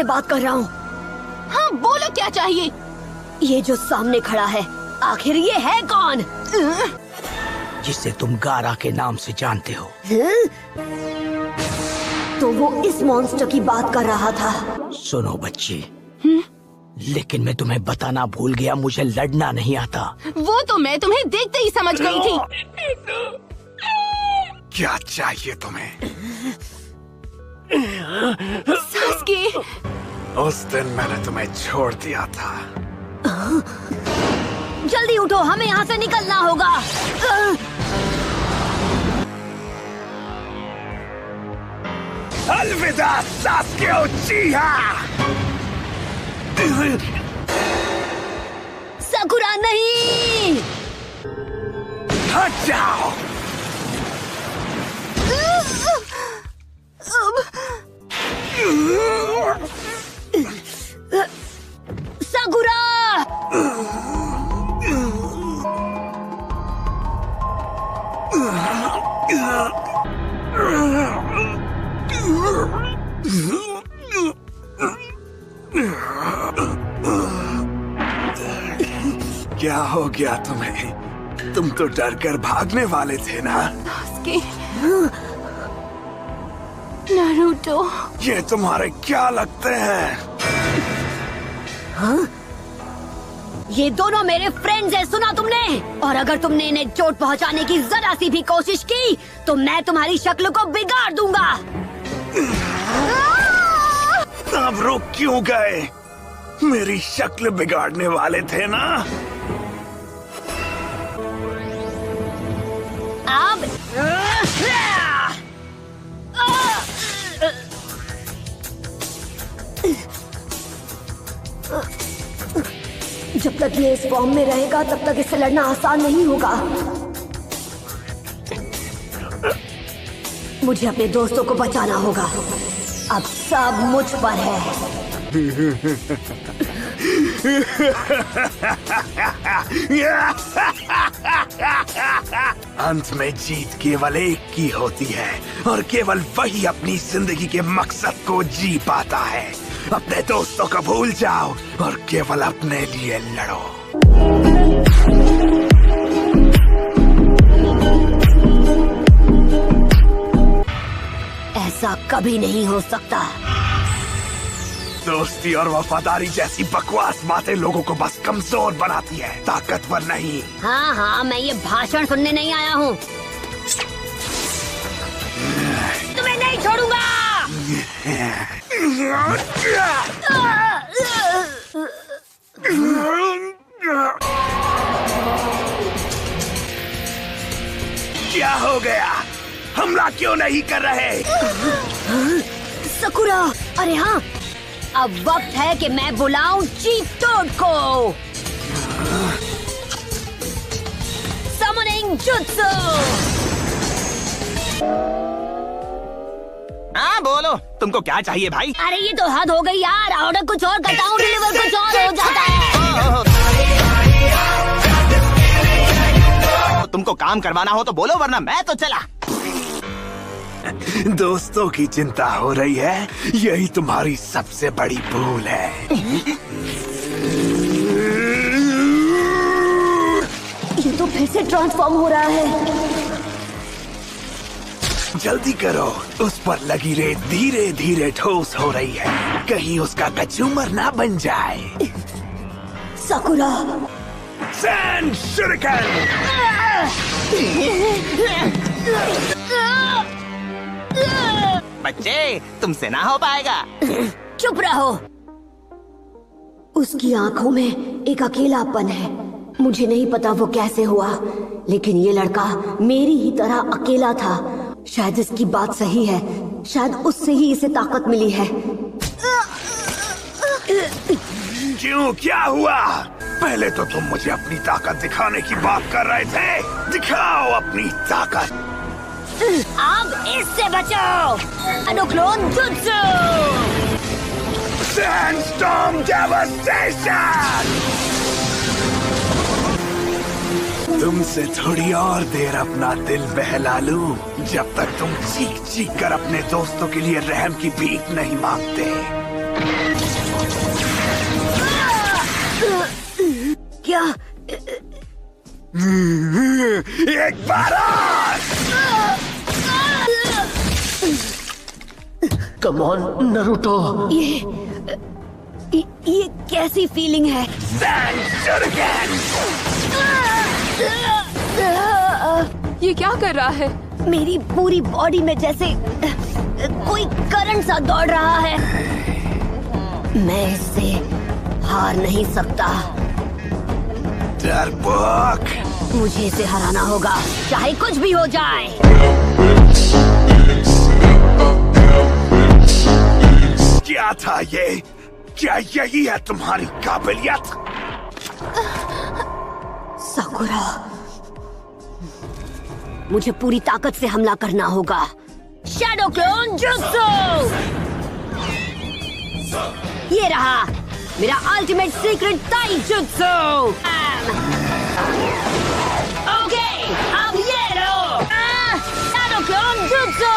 बात कर रहा हूँ। हाँ बोलो, क्या चाहिए? ये जो सामने खड़ा है, आखिर ये है कौन? जिसे तुम गारा के नाम से जानते हो। तो वो इस मॉन्स्टर की बात कर रहा था। सुनो बच्ची, लेकिन मैं तुम्हें बताना भूल गया, मुझे लड़ना नहीं आता। वो तो मैं तुम्हें देखते ही समझ गई थी। क्या चाहिए तुम्हें? सास्की, उस दिन मैंने तुम्हें छोड़ दिया था। जल्दी उठो, हमें यहाँ से निकलना होगा। अलविदा सास्के उचिहा। साकुरा नहीं। हट जाओ। साकुरा। क्या हो गया तुम्हें? तुम तो डर कर भागने वाले थे ना? सास्की, नारुतो, ये तुम्हारे क्या लगते हैं? हाँ? ये दोनों मेरे फ्रेंड्स हैं, सुना तुमने? और अगर तुमने इन्हें चोट पहुंचाने की जरा सी भी कोशिश की तो मैं तुम्हारी शक्ल को बिगाड़ दूंगा। अब रुक क्यों गए? मेरी शक्ल बिगाड़ने वाले थे ना? अब जब तक ये इस फॉर्म में रहेगा तब तक इससे लड़ना आसान नहीं होगा। मुझे अपने दोस्तों को बचाना होगा। अब सब मुझ पर है। अंत में जीत केवल एक की होती है और केवल वही अपनी जिंदगी के मकसद को जी पाता है। अपने दोस्तों को भूल जाओ और केवल अपने लिए लड़ो। ऐसा कभी नहीं हो सकता। दोस्ती और वफादारी जैसी बकवास बातें लोगों को बस कमजोर बनाती है, ताकतवर नहीं। हाँ हाँ, मैं ये भाषण सुनने नहीं आया हूँ। तुम्हें नहीं छोड़ूंगा। क्या हो गया? हमला क्यों नहीं कर रहे? सकुरा, अरे हाँ, अब वक्त है कि मैं बुलाऊं चीफ टोड को। Summoning jutsu. हाँ बोलो, तुमको क्या चाहिए भाई? अरे ये तो हद हो गई यार, ऑर्डर कुछ और करता हूँ, डिलीवर कुछ और हो जाता है। तुमको काम करवाना हो तो बोलो, वरना मैं तो चला। दोस्तों की चिंता हो रही है, यही तुम्हारी सबसे बड़ी भूल है। ये तो फिर से ट्रांसफॉर्म हो रहा है। जल्दी करो, उस पर लगी रेत धीरे धीरे ठोस हो रही है, कहीं उसका कचूमर ना बन जाए। सकुरा, सैंड शuriken! बच्चे, तुमसे ना हो पाएगा। चुप रहो। उसकी आंखों में एक अकेलापन है। मुझे नहीं पता वो कैसे हुआ, लेकिन ये लड़का मेरी ही तरह अकेला था। शायद इसकी बात सही है, शायद उससे ही इसे ताकत मिली है। क्यों, क्या हुआ? पहले तो तुम मुझे अपनी ताकत दिखाने की बात कर रहे थे। दिखाओ अपनी ताकत। अब इससे बचो। अनुक्लोन जुत्सु। Sandstorm devastation! तुमसे थोड़ी और देर अपना दिल बहला लूं, जब तक तुम चीख चीख कर अपने दोस्तों के लिए रहम की भीख नहीं मांगते। एक बार और। Come on Naruto. ये कैसी फीलिंग है? ये क्या कर रहा है? मेरी पूरी बॉडी में जैसे कोई करंट सा दौड़ रहा है। मैं इससे हार नहीं सकता। डरपोक, मुझे इसे हराना होगा, चाहे कुछ भी हो जाए। क्या था ये? क्या यही है तुम्हारी काबिलियत? साकुरा, मुझे पूरी ताकत से हमला करना होगा। Shadow clone jutsu! ये रहा मेरा अल्टीमेट सीक्रेट ताई जुत्सु। ओके, अब ये लो शैडो क्लोन जुत्सु।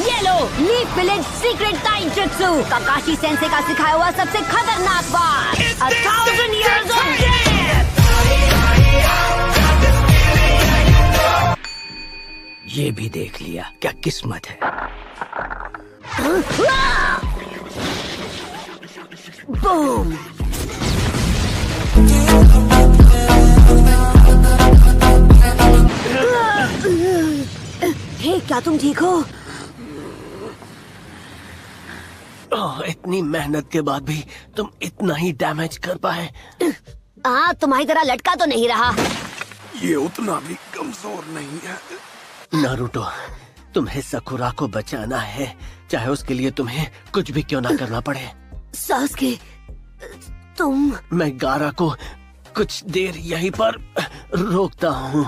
ये लो लीफ विलेज सीक्रेट ताई जुत्सु, काकाशी सेंसे का सिखाया हुआ सबसे खतरनाक वार। 1000 years of death! ये भी देख लिया, क्या किस्मत है। बूम! हे, क्या तुम ठीक हो? इतनी मेहनत के बाद भी तुम इतना ही डैमेज कर पाए। तुम्हारी तरह लटका तो नहीं रहा। ये उतना भी कमजोर नहीं है। नारुतो, तुम्हें साकुरा को बचाना है, चाहे उसके लिए तुम्हें कुछ भी क्यों ना करना पड़े। सासुके, तुम... मैं गारा को कुछ देर यहीं पर रोकता हूँ।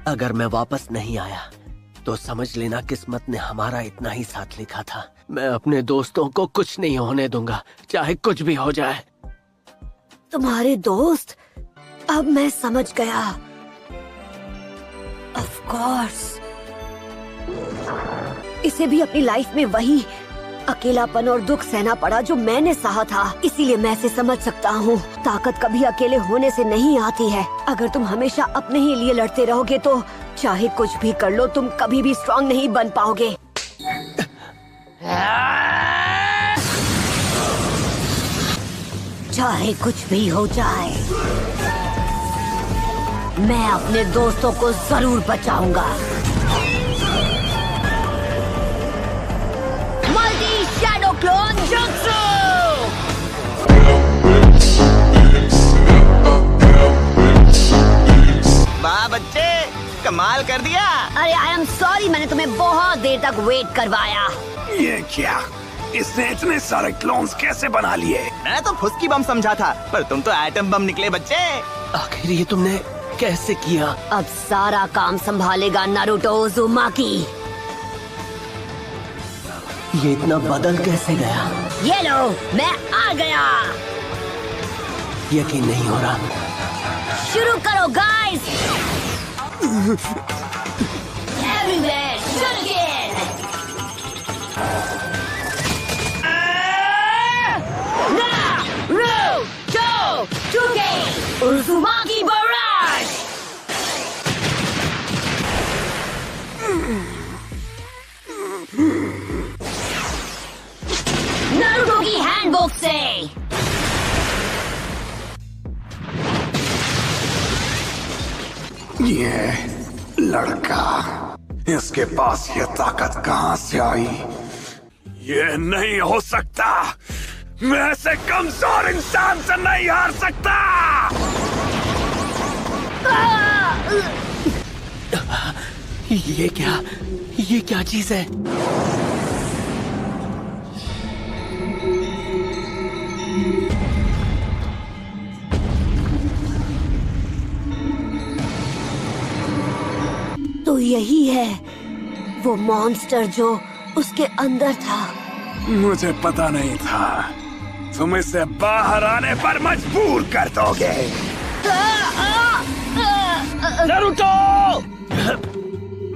अगर मैं वापस नहीं आया तो समझ लेना किस्मत ने हमारा इतना ही साथ लिखा था। मैं अपने दोस्तों को कुछ नहीं होने दूंगा, चाहे कुछ भी हो जाए। तुम्हारे दोस्त? अब मैं समझ गया। ऑफ कोर्स, इसे भी अपनी लाइफ में वही अकेलापन और दुख सहना पड़ा जो मैंने सहा था। इसीलिए मैं इसे समझ सकता हूँ। ताकत कभी अकेले होने से नहीं आती है। अगर तुम हमेशा अपने ही लिए लड़ते रहोगे तो चाहे कुछ भी कर लो, तुम कभी भी स्ट्रांग नहीं बन पाओगे। चाहे कुछ भी हो जाए, मैं अपने दोस्तों को जरूर बचाऊंगा। मल्टी शैडो क्लोन जुत्सु! वाह बच्चे, कमाल कर दिया। अरे आई एम सॉरी, मैंने तुम्हें बहुत देर तक वेट करवाया। ये क्या? इसने इतने सारे क्लोन्स कैसे बना लिए? मैं तो फुसकी बम समझा था, पर तुम तो एटम बम निकले बच्चे। आखिर ये तुमने कैसे किया? अब सारा काम संभालेगा नारुतो उज़ुमाकी। ये इतना बदल कैसे गया? ये लो, मैं आ गया। यकीन नहीं हो रहा। शुरू करो guys. Everywhere shoot again. Naruto टुके उज़ुमाकी बराश। नारुतो की हैंडबुक से। ये लड़का, इसके पास ये ताकत कहाँ से आई? ये नहीं हो सकता। मैं ऐसे कमजोर इंसान से नहीं हार सकता। ये क्या चीज है? तो यही है वो मॉन्स्टर जो उसके अंदर था। मुझे पता नहीं था तुम इसे बाहर आने पर मजबूर कर दोगे। नारुतो!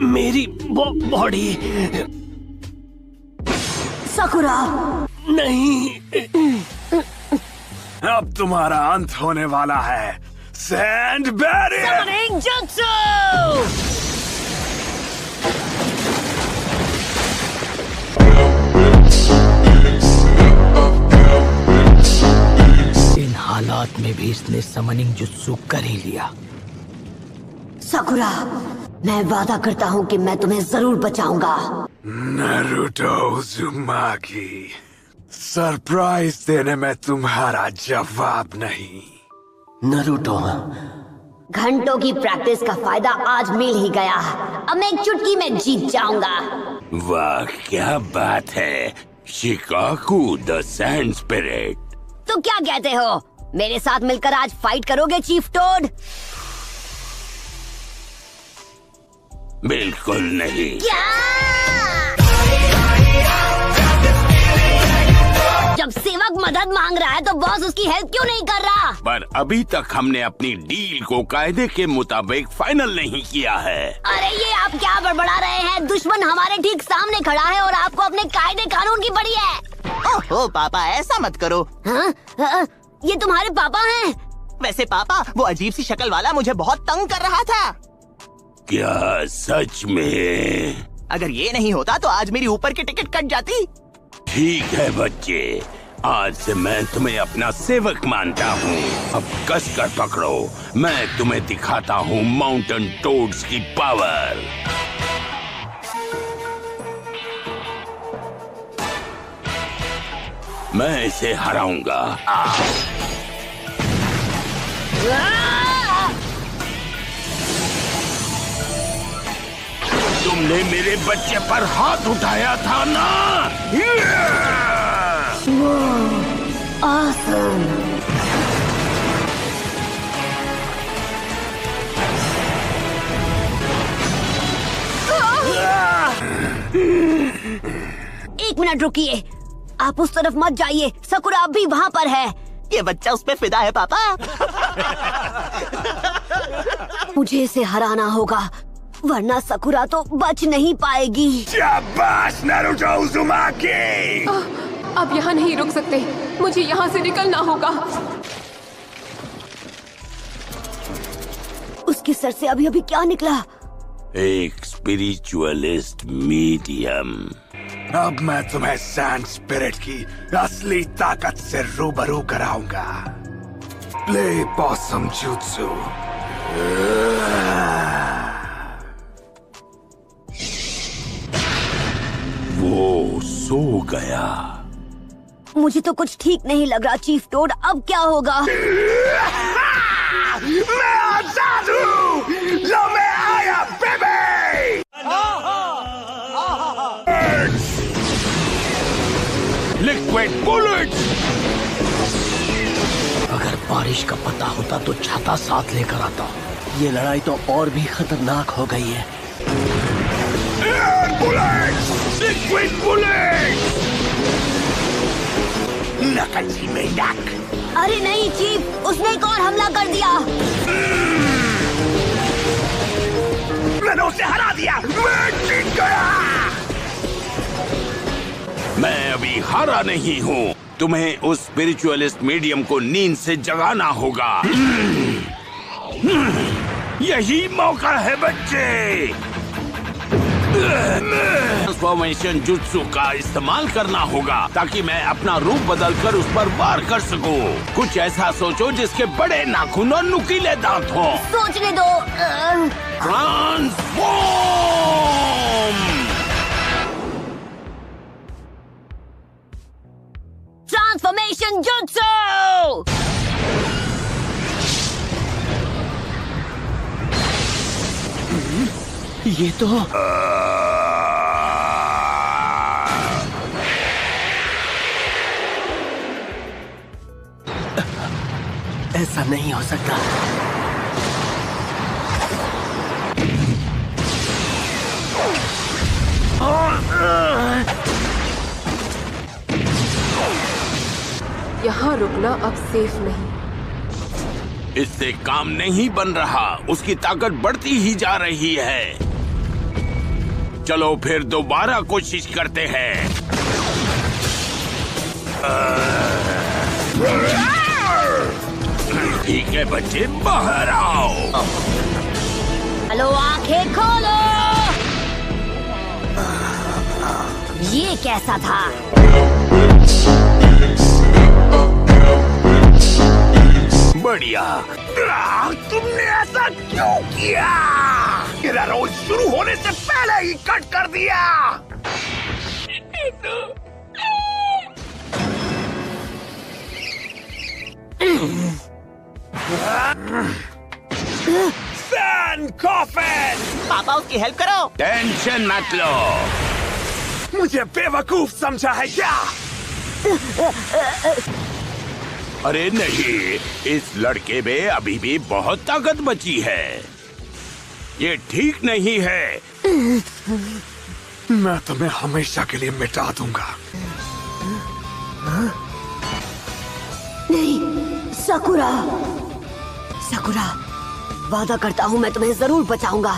मेरी बॉडी। साकुरा! नहीं। अब तुम्हारा अंत होने वाला है। Sand barrier. Summoning Jutsu! इन हालात में भी इसने समनिंग जुत्सु कर ही लिया। साकुरा, मैं वादा करता हूँ कि मैं तुम्हें जरूर बचाऊंगा। नारुतो उज़ुमाकी, सरप्राइज देने में तुम्हारा जवाब नहीं। नारुतो, घंटों की प्रैक्टिस का फायदा आज मिल ही गया। अब मैं एक चुटकी में जीत जाऊंगा। वाह क्या बात है शिकाकू द सैंड स्पिरिट। तो क्या कहते हो, मेरे साथ मिलकर आज फाइट करोगे चीफ टोड? बिल्कुल नहीं। क्या? जब सेवक मदद मांग रहा है तो बॉस उसकी हेल्प क्यों नहीं कर रहा? पर अभी तक हमने अपनी डील को कायदे के मुताबिक फाइनल नहीं किया है। अरे ये आप क्या बड़बड़ा रहे हैं? दुश्मन हमारे ठीक सामने खड़ा है और आपको अपने कायदे कानून की पड़ी है। ओहो पापा, ऐसा मत करो। हाँ? ये तुम्हारे पापा हैं? वैसे पापा, वो अजीब सी शक्ल वाला मुझे बहुत तंग कर रहा था। क्या सच में? अगर ये नहीं होता तो आज मेरी ऊपर की टिकट कट जाती। ठीक है बच्चे, आज से मैं तुम्हें अपना सेवक मानता हूँ। अब कस कर पकड़ो, मैं तुम्हें दिखाता हूँ माउंटेन टोड्स की पावर। मैं इसे हराऊंगा। तुमने मेरे बच्चे पर हाथ उठाया था ना? Awesome! एक मिनट रुकिए, आप उस तरफ मत जाइए। सकुरा अब भी वहाँ पर है। ये बच्चा उस पे फिदा है पापा। मुझे इसे हराना होगा, वरना सकुरा तो बच नहीं पाएगी। शाबाश नारुतो उज़ुमाकी। आप यहाँ नहीं रुक सकते, मुझे यहाँ से निकलना होगा। उसके सर से अभी अभी क्या निकला? एक स्पिरिचुअलिस्ट मीडियम। अब मैं तुम्हें सैंड स्पिरिट की असली ताकत से रूबरू कराऊंगा। ले पॉसम जुत्सु। वो सो गया। मुझे तो कुछ ठीक नहीं लग रहा चीफ टोड, अब क्या होगा? मैं आजाद हूँ। लो मैं आया बेबी। Liquid bullets. अगर बारिश का पता होता तो छाता साथ लेकर आता। ये लड़ाई तो और भी खतरनाक हो गई है। Air bullets, liquid bullets. नकली मेंढक। अरे नहीं चीफ, उसने एक और हमला कर दिया। मैंने उसे हरा दिया। मैं जीत गया। मैं अभी हारा नहीं हूँ। तुम्हें उस स्पिरिचुअलिस्ट मीडियम को नींद से जगाना होगा। यही मौका है बच्चे। ट्रांसफॉर्मेशन जुत्सु का इस्तेमाल करना होगा ताकि मैं अपना रूप बदलकर उस पर वार कर सकूं। कुछ ऐसा सोचो जिसके बड़े नाखून और नुकीले दांत हों। सोचने दो। ट्रांसफॉर्म। Transformation jutsu. ये तो ऐसा नहीं हो सकता। यहाँ रुकना अब सेफ नहीं। इससे काम नहीं बन रहा। उसकी ताकत बढ़ती ही जा रही है। चलो फिर दोबारा कोशिश करते हैं। ठीक है बच्चे, बाहर आओ। हेलो, आंखें खोलो। ये कैसा था? बढ़िया। तुमने ऐसा क्यों किया? मेरा रोज शुरू होने से पहले ही कट कर दिया। सैन कॉफिन! पापा उसकी हेल्प करो। टेंशन मत लो। मुझे बेवकूफ समझा है क्या? अरे नहीं, इस लड़के में अभी भी बहुत ताकत बची है। ये ठीक नहीं है। मैं तुम्हें हमेशा के लिए मिटा दूंगा। नहीं, साकुरा। साकुरा, वादा करता हूँ मैं तुम्हें जरूर बचाऊंगा।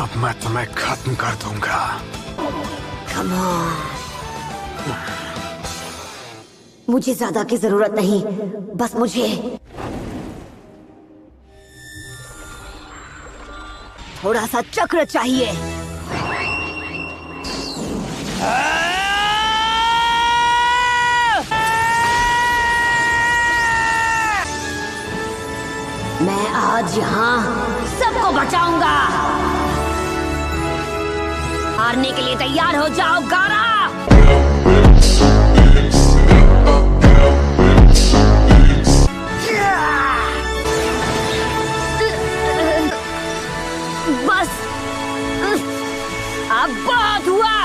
अब मैं तुम्हें खत्म कर दूंगा। Come on। मुझे ज्यादा की जरूरत नहीं, बस मुझे थोड़ा सा चक्र चाहिए। मैं आज यहाँ सबको बचाऊंगा। हारने के लिए तैयार हो जाओ, गारा। बस अब बहुत हुआ।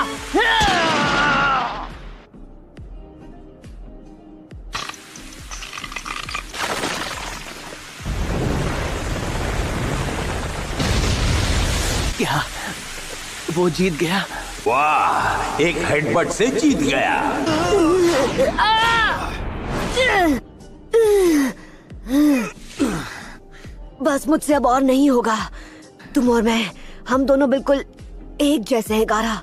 क्या वो जीत गया? वाह, एक हेडबट से जीत गया। बस मुझसे अब और नहीं होगा। तुम और मैं, हम दोनों बिल्कुल एक जैसे हैं गारा।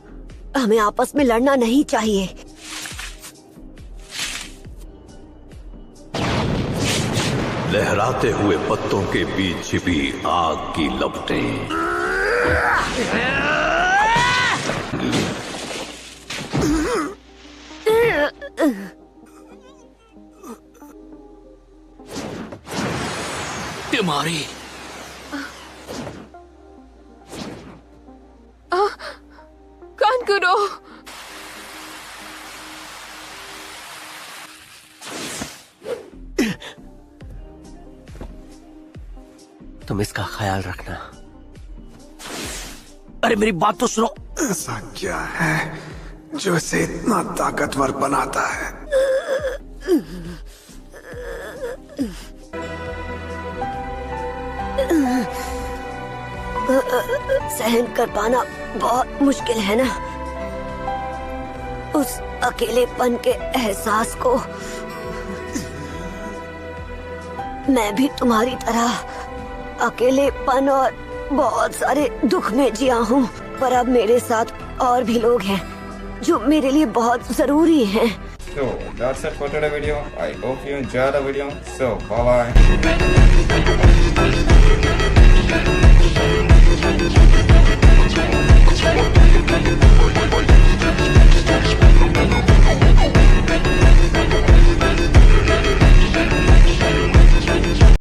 हमें आपस में लड़ना नहीं चाहिए। लहराते हुए पत्तों के बीच छिपी आग की लपटें। तुम्हारी कानकुरो, तुम इसका ख्याल रखना। अरे मेरी बात तो सुनो। ऐसा क्या है जो इसे इतना ताकतवर बनाता है? सहन कर पाना बहुत मुश्किल है ना, उस अकेलेपन के एहसास को। मैं भी तुम्हारी तरह अकेलेपन और बहुत सारे दुख में जिया हूँ, पर अब मेरे साथ और भी लोग हैं जो मेरे लिए बहुत जरूरी हैं। So that's it for today's video. I hope you enjoyed the video. So bye bye.